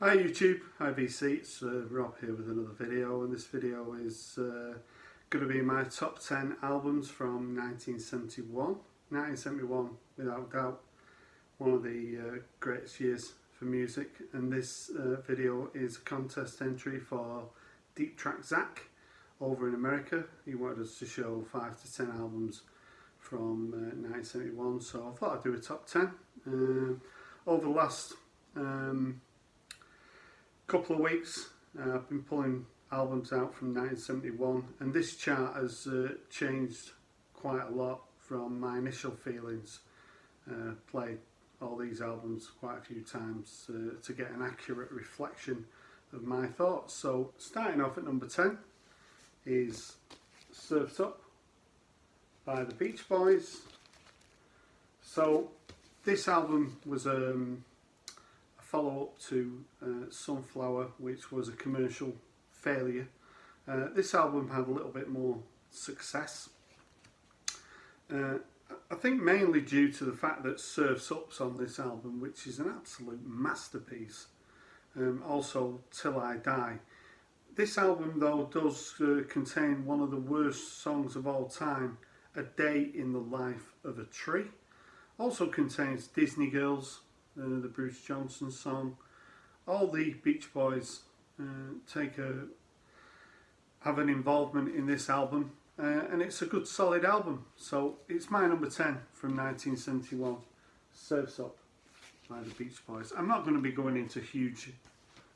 Hi YouTube, hi VC, it's Rob here with another video, and this video is going to be my top 10 albums from 1971. 1971, without doubt, one of the greatest years for music, and this video is a contest entry for Deep Track Zach over in America. He wanted us to show 5 to 10 albums from 1971, so I thought I'd do a top 10. Over the last couple of weeks I've been pulling albums out from 1971, and this chart has changed quite a lot from my initial feelings. Played all these albums quite a few times to get an accurate reflection of my thoughts. So starting off at number 10 is Surf's Up by the Beach Boys. So this album was a follow-up to Sunflower, which was a commercial failure. This album had a little bit more success. I think mainly due to the fact that Surf's Up's on this album, which is an absolute masterpiece. Also Till I Die. This album though does contain one of the worst songs of all time, A Day in the Life of a Tree. Also contains Disney Girls, the Bruce Johnson song. All the Beach Boys have an involvement in this album, and it's a good solid album. So it's my number 10 from 1971, Surf's Up by the Beach Boys. I'm not going to be going into huge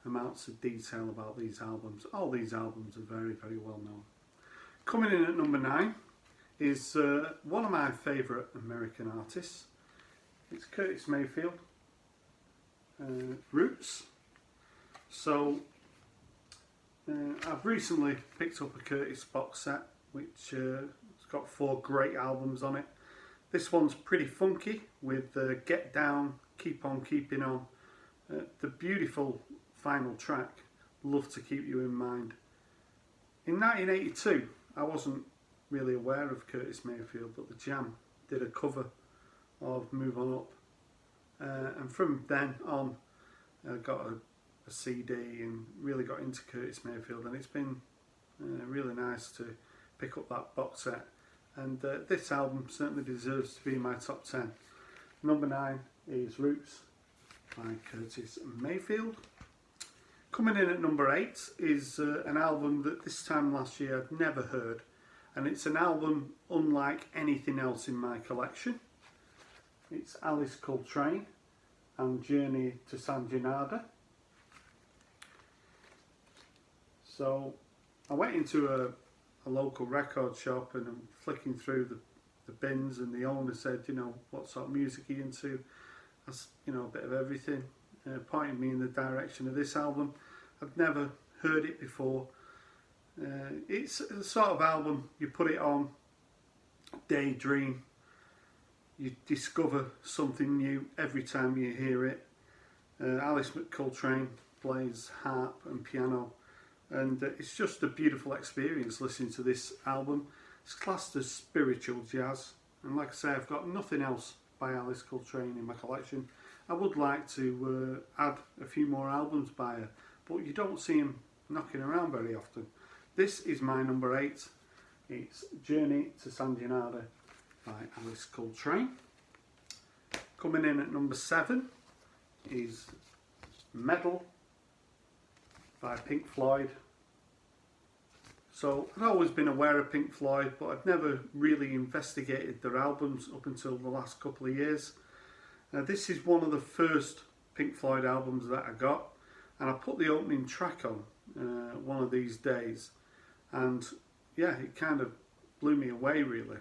amounts of detail about these albums. All these albums are very, very well known. Coming in at number 9 is one of my favourite American artists. It's Curtis Mayfield. Roots. So I've recently picked up a Curtis box set, which has got 4 great albums on it. This one's pretty funky with Get Down, Keep On Keeping On, the beautiful final track, Love to Keep You in Mind. In 1982 I wasn't really aware of Curtis Mayfield, but the Jam did a cover of Move On Up. And from then on I got a CD and really got into Curtis Mayfield, and it's been really nice to pick up that box set, and this album certainly deserves to be in my top 10. Number 9 is Roots by Curtis Mayfield. Coming in at number 8 is an album that this time last year I'd never heard, and it's an album unlike anything else in my collection. It's Alice Coltrane and Journey to San Gennaro. So I went into a local record shop, and I'm flicking through the bins, and the owner said, you know, what sort of music are you into? That's, you know, a bit of everything, pointing me in the direction of this album. I've never heard it before. It's the sort of album you put it on, daydream. You discover something new every time you hear it. Alice Coltrane plays harp and piano, and it's just a beautiful experience listening to this album. It's classed as spiritual jazz, and like I say, I've got nothing else by Alice Coltrane in my collection. I would like to add a few more albums by her, but you don't see them knocking around very often. This is my number 8. It's Journey to San Gennaro by Alice Coltrane. Coming in at number 7 is Medal by Pink Floyd. So I'd always been aware of Pink Floyd, but I'd never really investigated their albums up until the last couple of years. This is one of the first Pink Floyd albums that I got, and I put the opening track on one of these days, and yeah, it kind of blew me away really.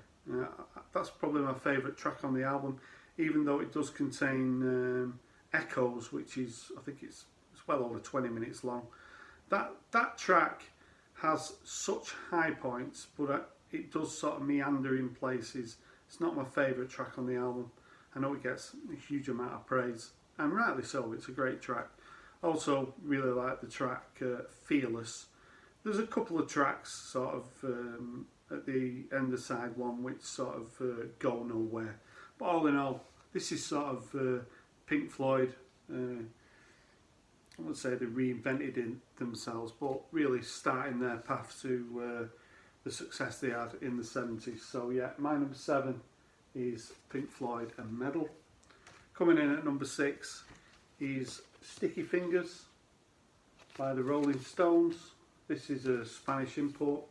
That's probably my favourite track on the album, even though it does contain Echoes, which is, I think it's well over 20 minutes long. That track has such high points, but it does sort of meander in places. It's not my favourite track on the album. I know it gets a huge amount of praise, and rightly so. It's a great track. Also really like the track Fearless. There's a couple of tracks sort of at the end of side 1 which sort of go nowhere, but all in all, this is sort of Pink Floyd I wouldn't say they reinvented themselves, but really starting their path to the success they had in the 70s. So yeah, my number 7 is Pink Floyd and Medal. Coming in at number 6 is Sticky Fingers by the Rolling Stones. This is a Spanish import.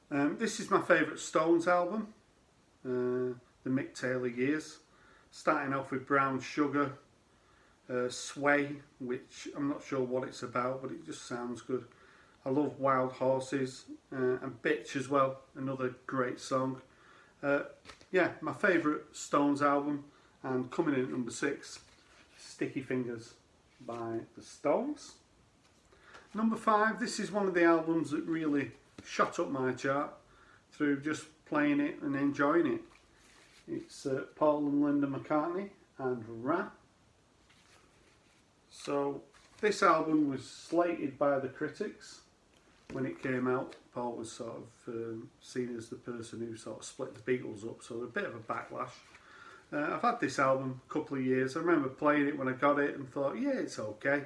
This is my favourite Stones album, the Mick Taylor years. Starting off with Brown Sugar, Sway, which I'm not sure what it's about, but it just sounds good. I love Wild Horses, and Bitch as well, another great song. Yeah, my favourite Stones album, and coming in at number 6, Sticky Fingers by the Stones. Number 5, this is one of the albums that really shot up my chart through just playing it and enjoying it. It's Paul and Linda McCartney and Ram. So this album was slated by the critics when it came out. Paul was sort of seen as the person who sort of split the Beatles up, so a bit of a backlash. I've had this album a couple of years. I remember playing it when I got it and thought, yeah, it's okay.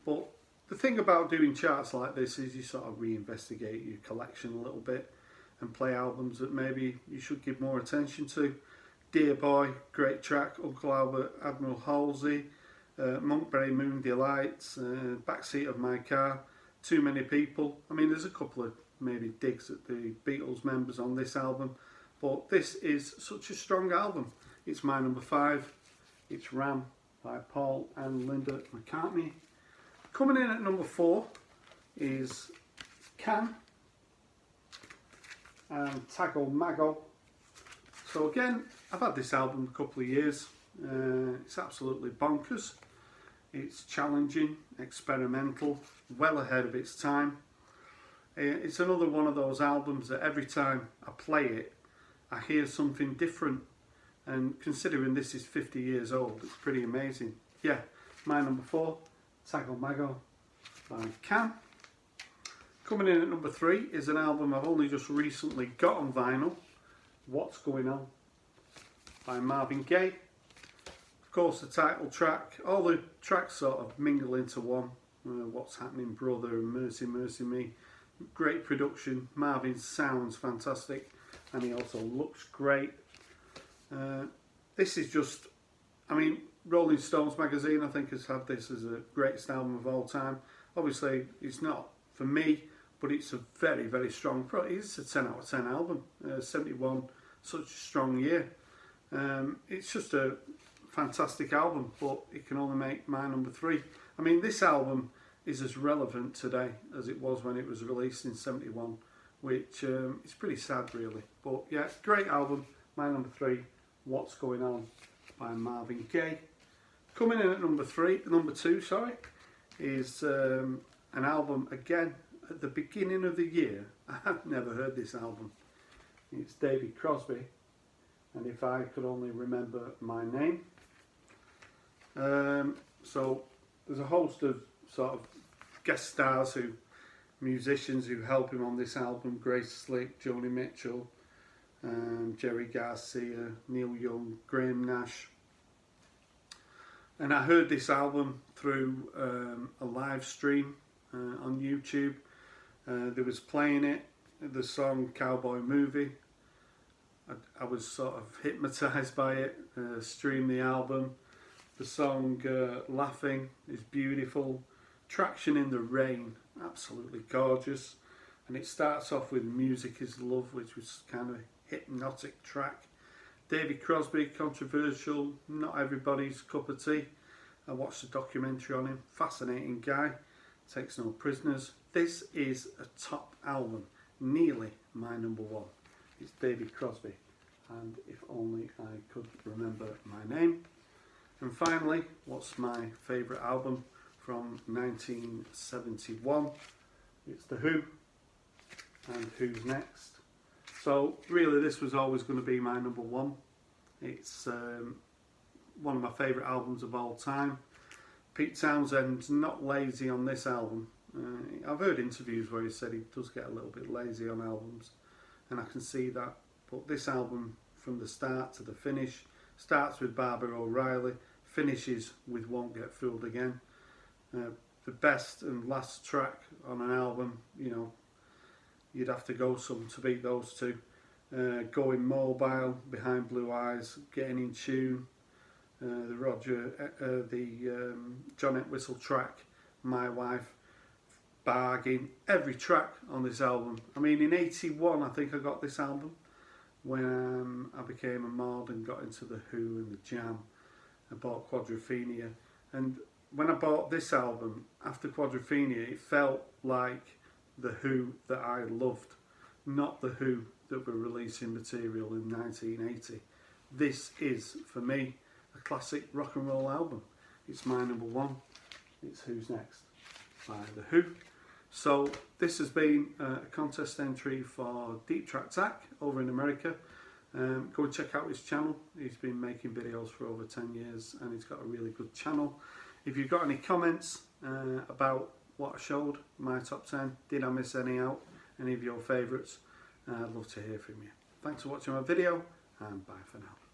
But the thing about doing charts like this is you sort of reinvestigate your collection a little bit and play albums that maybe you should give more attention to. Dear Boy, great track. Uncle Albert, Admiral Halsey, Monkberry Moon Delights, Backseat of My Car, Too Many People. I mean, there's a couple of maybe digs at the Beatles members on this album, but this is such a strong album. It's my number 5. It's Ram by Paul and Linda McCartney. Coming in at number 4 is Can and Tago Mago. So again, I've had this album a couple of years. It's absolutely bonkers. It's challenging, experimental, well ahead of its time. It's another one of those albums that every time I play it, I hear something different. And considering this is 50 years old, it's pretty amazing. Yeah, my number 4, Tago Mago by Can. Coming in at number 3 is an album I've only just recently got on vinyl, What's Going On by Marvin Gaye. Of course, the title track, all the tracks sort of mingle into one. What's Happening Brother and Mercy Mercy Me. Great production. Marvin sounds fantastic and he also looks great. This is just, I mean, Rolling Stones magazine I think has had this as a greatest album of all time. Obviously it's not for me, but it's a very, very strong it's a 10 out of 10 album. 71, such a strong year. It's just a fantastic album, but it can only make my number 3. I mean, this album is as relevant today as it was when it was released in 71, which is pretty sad really. But yeah, great album. My number 3, What's Going On by Marvin Gaye. Coming in at number 2, is an album again at the beginning of the year. I've never heard this album. It's David Crosby, and If I Could Only Remember My Name. So there's a host of sort of guest stars, musicians who help him on this album. Grace Slick, Joni Mitchell, Jerry Garcia, Neil Young, Graham Nash. And I heard this album through a live stream on YouTube. They was playing it, the song Cowboy Movie. I was sort of hypnotised by it, streamed the album. The song Laughing is beautiful. Traction in the Rain, absolutely gorgeous. And it starts off with Music is Love, which was kind of a hypnotic track. David Crosby, controversial, not everybody's cup of tea. I watched a documentary on him, fascinating guy, takes no prisoners. This is a top album, nearly my number 1. It's David Crosby, and If Only I Could Remember My Name. And finally, what's my favourite album from 1971? It's The Who, and Who's Next. So really this was always going to be my number 1. It's one of my favourite albums of all time. Pete Townsend's not lazy on this album. I've heard interviews where he said he does get a little bit lazy on albums, and I can see that. But this album, from the start to the finish, starts with Barbara O'Reilly, finishes with Won't Get Fooled Again. The best and last track on an album, you know, you'd have to go some to beat those two. Going Mobile, Behind Blue Eyes, Getting in Tune, the John Entwistle track, My Wife, Bargain, every track on this album. I mean, in '81 I think I got this album when I became a mod and got into the Who and the Jam. I bought Quadrophenia, and when I bought this album after Quadrophenia, it felt like the Who that I loved, not the Who that were releasing material in 1980. This is, for me, a classic rock and roll album. It's my number one. It's Who's Next by the Who. So this has been a contest entry for Deep Track Zach over in America. Go and check out his channel. He's been making videos for over 10 years and he's got a really good channel. If you've got any comments about what I showed, my top 10, did I miss any out, any of your favourites, I'd love to hear from you. Thanks for watching my video and bye for now.